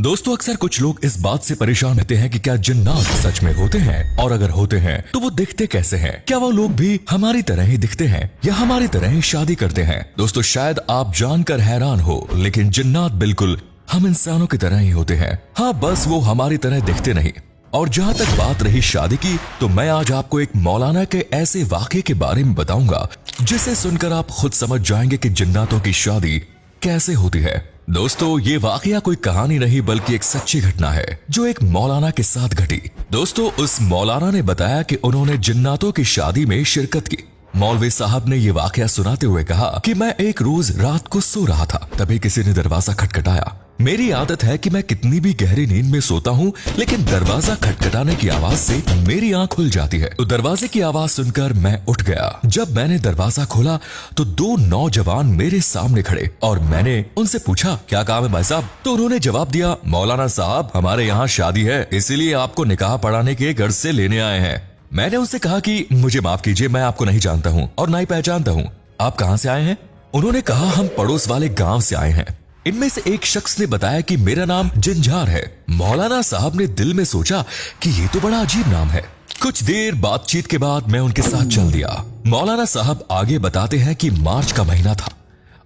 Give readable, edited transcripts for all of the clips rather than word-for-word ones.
दोस्तों, अक्सर कुछ लोग इस बात से परेशान रहते हैं कि क्या जिन्नात सच में होते हैं, और अगर होते हैं तो वो दिखते कैसे हैं? क्या वो लोग भी हमारी तरह ही दिखते हैं या हमारी तरह ही शादी करते हैं? दोस्तों, शायद आप जानकर हैरान हो, लेकिन जिन्नात बिल्कुल हम इंसानों की तरह ही होते हैं। हाँ, बस वो हमारी तरह दिखते नहीं। और जहाँ तक बात रही शादी की, तो मैं आज आपको एक मौलाना के ऐसे वाक़े के बारे में बताऊंगा जिसे सुनकर आप खुद समझ जाएंगे कि जिन्नातों की शादी कैसे होती है। दोस्तों, ये वाकया कोई कहानी नहीं बल्कि एक सच्ची घटना है जो एक मौलाना के साथ घटी। दोस्तों, उस मौलाना ने बताया कि उन्होंने जिन्नातों की शादी में शिरकत की। मौलवी साहब ने ये वाकया सुनाते हुए कहा कि मैं एक रोज रात को सो रहा था, तभी किसी ने दरवाजा खटखटाया। मेरी आदत है कि मैं कितनी भी गहरी नींद में सोता हूँ, लेकिन दरवाजा खटखटाने की आवाज से मेरी आंख खुल जाती है। तो दरवाजे की आवाज सुनकर मैं उठ गया। जब मैंने दरवाजा खोला तो दो नौजवान मेरे सामने खड़े और मैंने उनसे पूछा, क्या काम है भाई साहब? तो उन्होंने जवाब दिया, मौलाना साहब, हमारे यहाँ शादी है, इसीलिए आपको निकाह पढ़ाने के घर से लेने आए हैं। मैंने उनसे कहा कि मुझे माफ कीजिए, मैं आपको नहीं जानता हूँ और ना ही पहचानता हूँ। आप कहाँ से आए हैं? उन्होंने कहा, हम पड़ोस वाले गांव से आए हैं। इनमें से एक शख्स ने बताया कि मेरा नाम जिंजार है। मौलाना साहब ने दिल में सोचा कि ये तो बड़ा अजीब नाम है। कुछ देर बातचीत के बाद मैं उनके साथ चल दिया। मौलाना साहब आगे बताते हैं कि मार्च का महीना था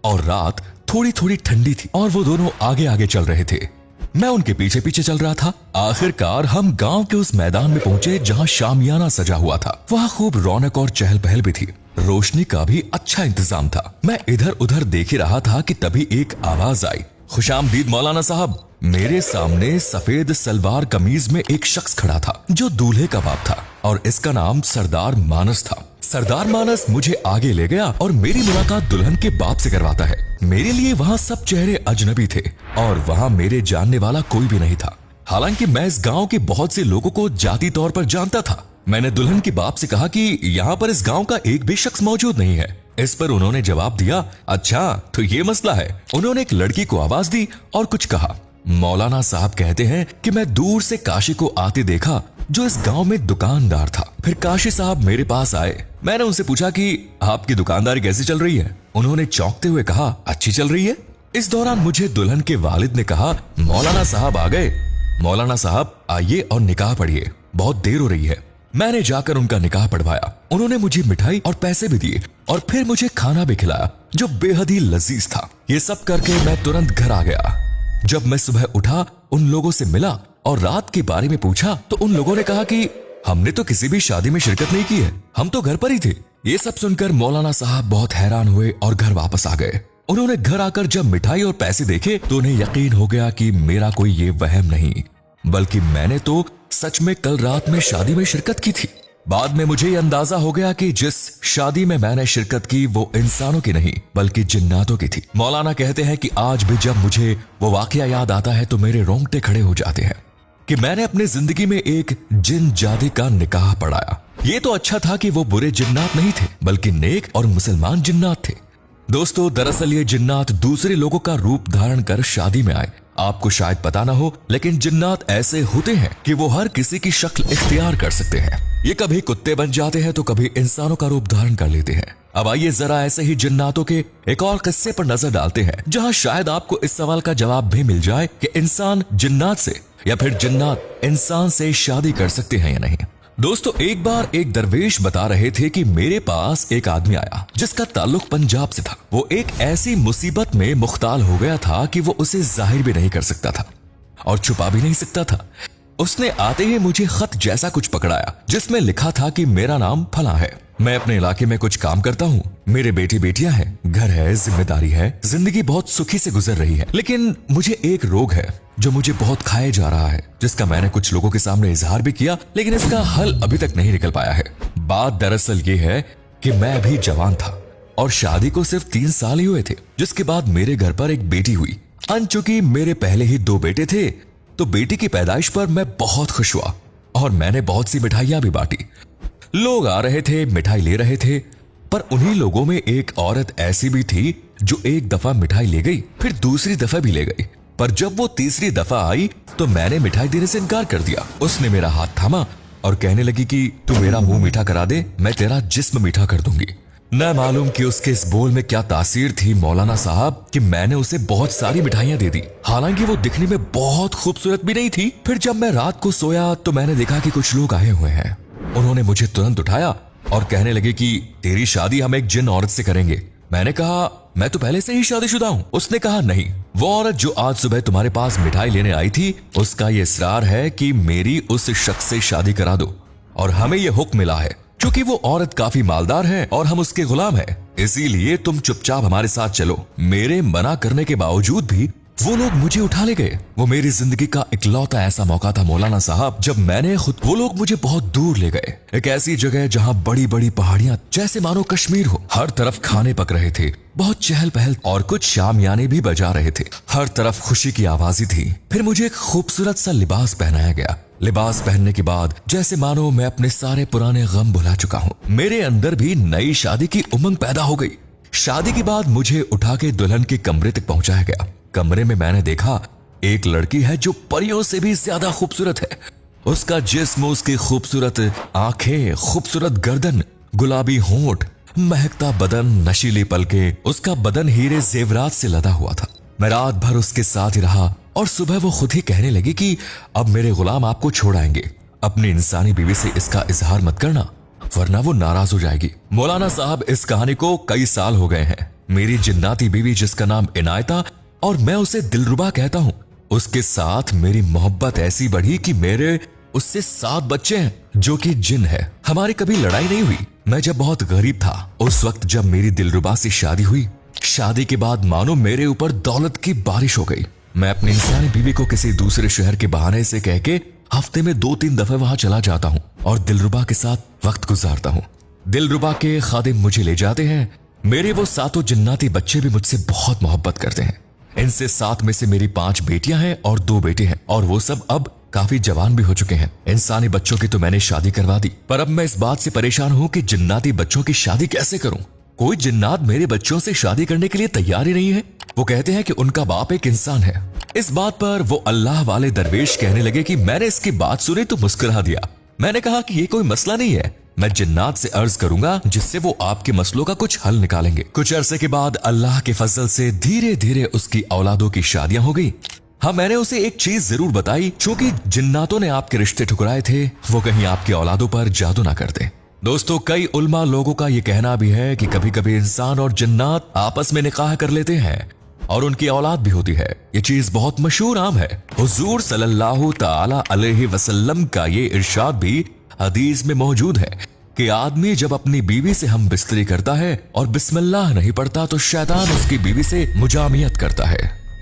और रात थोड़ी थोड़ी ठंडी थी और वो दोनों आगे आगे चल रहे थे। मैं उनके पीछे पीछे चल रहा था। आखिरकार हम गांव के उस मैदान में पहुंचे जहां शामियाना सजा हुआ था। वहां खूब रौनक और चहल पहल भी थी। रोशनी का भी अच्छा इंतजाम था। मैं इधर उधर देख ही रहा था कि तभी एक आवाज आई, खुशामदीद मौलाना साहब। मेरे सामने सफेद सलवार कमीज में एक शख्स खड़ा था जो दूल्हे का बाप था और इसका नाम सरदार मानस था। सरदार मानस मुझे आगे ले गया और मेरी मुलाकात दुल्हन के बाप से करवाता है। मेरे लिए वहाँ सब चेहरे अजनबी थे और वहाँ मेरे जानने वाला कोई भी नहीं था। हालांकि मैं इस गांव के बहुत से लोगों को जाती तौर पर जानता था। मैंने दुल्हन के बाप से कहा कि यहाँ पर इस गांव का एक भी शख्स मौजूद नहीं है। इस पर उन्होंने जवाब दिया, अच्छा तो ये मसला है। उन्होंने एक लड़की को आवाज दी और कुछ कहा। मौलाना साहब कहते हैं कि मैं दूर से काशी को आते देखा जो इस गांव में दुकानदार था। फिर काशी साहब मेरे पास आए। मैंने उनसे पूछा कि आपकी दुकानदारी कैसी चल रही है? उन्होंने चौंकते हुए कहा, अच्छी चल रही है। इस दौरान मुझे दुल्हन के वालिद ने कहा, मौलाना साहब आ गए। मौलाना साहब आइए और निकाह पढ़िए, बहुत देर हो रही है। मैंने जाकर उनका निकाह पढ़वाया। उन्होंने मुझे मिठाई और पैसे भी दिए और फिर मुझे खाना भी खिलाया जो बेहद ही लजीज था। ये सब करके मैं तुरंत घर आ गया। जब मैं सुबह उठा, उन लोगों से मिला और रात के बारे में पूछा तो उन लोगों ने कहा कि हमने तो किसी भी शादी में शिरकत नहीं की है, हम तो घर पर ही थे। ये सब सुनकर मौलाना साहब बहुत हैरान हुए और घर वापस आ गए। उन्होंने घर आकर जब मिठाई और पैसे देखे तो उन्हें यकीन हो गया कि मेरा कोई ये वहम नहीं, बल्कि मैंने तो सच में कल रात में शादी में शिरकत की थी। बाद में मुझे ये अंदाजा हो गया कि जिस शादी में मैंने शिरकत की वो इंसानों की नहीं बल्कि जिन्नातों की थी। मौलाना कहते हैं कि आज भी जब मुझे वो वाकया याद आता है तो मेरे रोंगटे खड़े हो जाते हैं कि मैंने अपनी जिंदगी में एक जिन जादी का निकाह पढ़ाया। ये तो अच्छा था कि वो बुरे जिन्नात नहीं थे बल्कि नेक और मुसलमान जिन्नात थे। दोस्तों, दरअसल ये जिन्नात दूसरे लोगों का रूप धारण कर शादी में आए। आपको शायद पता ना हो, लेकिन जिन्नात ऐसे होते हैं कि वो हर किसी की शक्ल इख्तियार कर सकते हैं। ये कभी कुत्ते बन जाते हैं तो कभी इंसानों का रूप धारण कर लेते हैं। अब आइए जरा ऐसे ही जिन्नातों के एक और किस्से पर नजर डालते हैं जहां शायद आपको इस सवाल का जवाब भी मिल जाए कि इंसान जिन्नात से या फिर जिन्नात इंसान से शादी कर सकते हैं या नहीं। दोस्तों, एक बार एक दरवेश बता रहे थे कि मेरे पास एक आदमी आया जिसका ताल्लुक पंजाब से था। वो एक ऐसी मुसीबत में मुख्ताल हो गया था कि वो उसे जाहिर भी नहीं कर सकता था और छुपा भी नहीं सकता था। उसने आते ही मुझे खत जैसा कुछ पकड़ाया जिसमें लिखा था कि मेरा नाम फला है, मैं अपने इलाके में कुछ काम करता हूँ, मेरे बेटी बेटियां हैं, घर है, जिम्मेदारी है, जिंदगी बहुत सुखी से गुजर रही है, लेकिन मुझे एक रोग है जो मुझे बहुत खाए जा रहा है, जिसका मैंने कुछ लोगों के सामने इजहार भी किया, लेकिन इसका हल अभी तक नहीं निकल पाया है। बात दरअसल ये है कि मैं अभी जवान था और शादी को सिर्फ 3 साल ही हुए थे, जिसके बाद मेरे घर पर एक बेटी हुई। चूंकि मेरे पहले ही 2 बेटे थे तो बेटी की पैदाइश पर मैं बहुत खुश हुआ और मैंने बहुत सी मिठाइयां भी बांटी। लोग आ रहे थे, मिठाई ले रहे थे, पर उन्हीं लोगों में एक औरत ऐसी भी थी जो एक दफा मिठाई ले गई, फिर दूसरी दफा भी ले गई, पर जब वो तीसरी दफा आई तो मैंने मिठाई देने से इनकार कर दिया। उसने मेरा हाथ थामा और कहने लगी कि तू मेरा मुंह मीठा करा दे, मैं तेरा जिस्म मीठा कर दूंगी। न मालूम कि उसके इस बोल में क्या तासीर थी मौलाना साहब कि मैंने उसे बहुत सारी मिठाइयां दे दी। हालांकि वो दिखने में बहुत खूबसूरत भी नहीं थी। फिर जब मैं रात को सोया तो मैंने देखा कि कुछ लोग आए हुए हैं। उन्होंने मुझे तुरंत उठाया और कहने लगे कि तेरी शादी हम एक जिन औरत से करेंगे। मैंने कहा मैं तो पहले से ही शादीशुदा हूँ। उसने कहा नहीं, वो औरत जो आज सुबह तुम्हारे पास मिठाई लेने आई थी उसका ये इसरार है कि मेरी उस शख्स से शादी करा दो, और हमें ये हुक्म मिला है क्योंकि वो औरत काफी मालदार है और हम उसके गुलाम हैं, इसीलिए तुम चुपचाप हमारे साथ चलो। मेरे मना करने के बावजूद भी वो लोग मुझे उठा ले गए। वो मेरी जिंदगी का इकलौता ऐसा मौका था मौलाना साहब जब मैंने खुद, वो लोग मुझे बहुत दूर ले गए, एक ऐसी जगह जहां बड़ी बड़ी पहाड़ियां जैसे मानो कश्मीर हो। हर तरफ खाने पक रहे थे, बहुत चहल पहल, और कुछ शामियाने भी बजा रहे थे। हर तरफ खुशी की आवाज़ें थी। फिर मुझे एक खूबसूरत सा लिबास पहनाया गया। लिबास पहनने के बाद जैसे मानो मैं अपने सारे पुराने गम भुला चुका हूँ। मेरे अंदर भी नई शादी की उमंग पैदा हो गई। शादी के बाद मुझे उठा के दुल्हन के कमरे तक पहुंचाया गया। कमरे में मैंने देखा एक लड़की है जो परियों से भी ज्यादा खूबसूरत है। उसका जिस्म, उसकी खूबसूरत आंखें, खूबसूरत गर्दन, गुलाबी होंठ, महकता बदन, नशीली पलकें, उसका बदन हीरे जेवरात से लदा हुआ था। मैं रात भर उसके साथ ही रहा और सुबह वो खुद ही कहने लगी कि अब मेरे गुलाम आपको छोड़ आएंगे। अपनी इंसानी बीवी से इसका इजहार मत करना वरना वो नाराज हो जाएगी। मौलाना साहब, इस कहानी को कई साल हो गए हैं। मेरी जिन्नाती बीवी जिसका नाम इनायता और मैं उसे दिलरुबा कहता हूँ, उसके साथ मेरी मोहब्बत ऐसी बढ़ी कि मेरे उससे 7 बच्चे हैं जो कि जिन है। हमारी कभी लड़ाई नहीं हुई। मैं जब बहुत गरीब था उस वक्त जब मेरी दिलरुबा से शादी हुई, शादी के बाद मानो मेरे ऊपर दौलत की बारिश हो गई। मैं अपनी इंसानी बीवी को किसी दूसरे शहर के बहाने से कह के हफ्ते में 2-3 दफे वहां चला जाता हूँ और दिलरुबा के साथ वक्त गुजारता हूँ। दिलरुबा के खादिम मुझे ले जाते हैं। मेरे वो 7 जिन्नाती बच्चे भी मुझसे बहुत मोहब्बत करते हैं। इनसे 7 में से मेरी 5 बेटियां हैं और 2 बेटे हैं, और वो सब अब काफी जवान भी हो चुके हैं। इंसानी बच्चों की तो मैंने शादी करवा दी, पर अब मैं इस बात से परेशान हूँ कि जिन्नाती बच्चों की शादी कैसे करूँ। कोई जिन्नात मेरे बच्चों से शादी करने के लिए तैयार ही नहीं है। वो कहते हैं कि उनका बाप एक इंसान है। इस बात पर वो अल्लाह वाले दरवेश कहने लगे कि मैंने इसकी बात सुनी तो मुस्कुरा दिया। मैंने कहा कि ये कोई मसला नहीं है, मैं जिन्नात से अर्ज करूंगा जिससे वो आपके मसलों का कुछ हल निकालेंगे। कुछ अरसे के बाद अल्लाह के फजल से धीरे धीरे उसकी औलादों की शादियां हो गई। हाँ, मैंने उसे एक चीज जरूर बताई, चूंकि जिन्नातों ने आपके रिश्ते ठुकराए थे वो कहीं आपकी औलादों पर जादू ना करते। दोस्तों, कई उल्मा लोगों का ये कहना भी है कि कभी कभी इंसान और जिन्नात आपस में निकाह कर लेते हैं और उनकी औलाद भी होती है। ये चीज बहुत मशहूर आम है। हुजूर सल्लल्लाहु ताला अलैहि वसल्लम का ये इरशाद भी हदीस में मौजूद है कि आदमी जब अपनी बीवी से हम बिस्तरी करता है और बिस्मिल्लाह नहीं पढ़ता तो शैतान उसकी बीवी से मुजामियत करता है।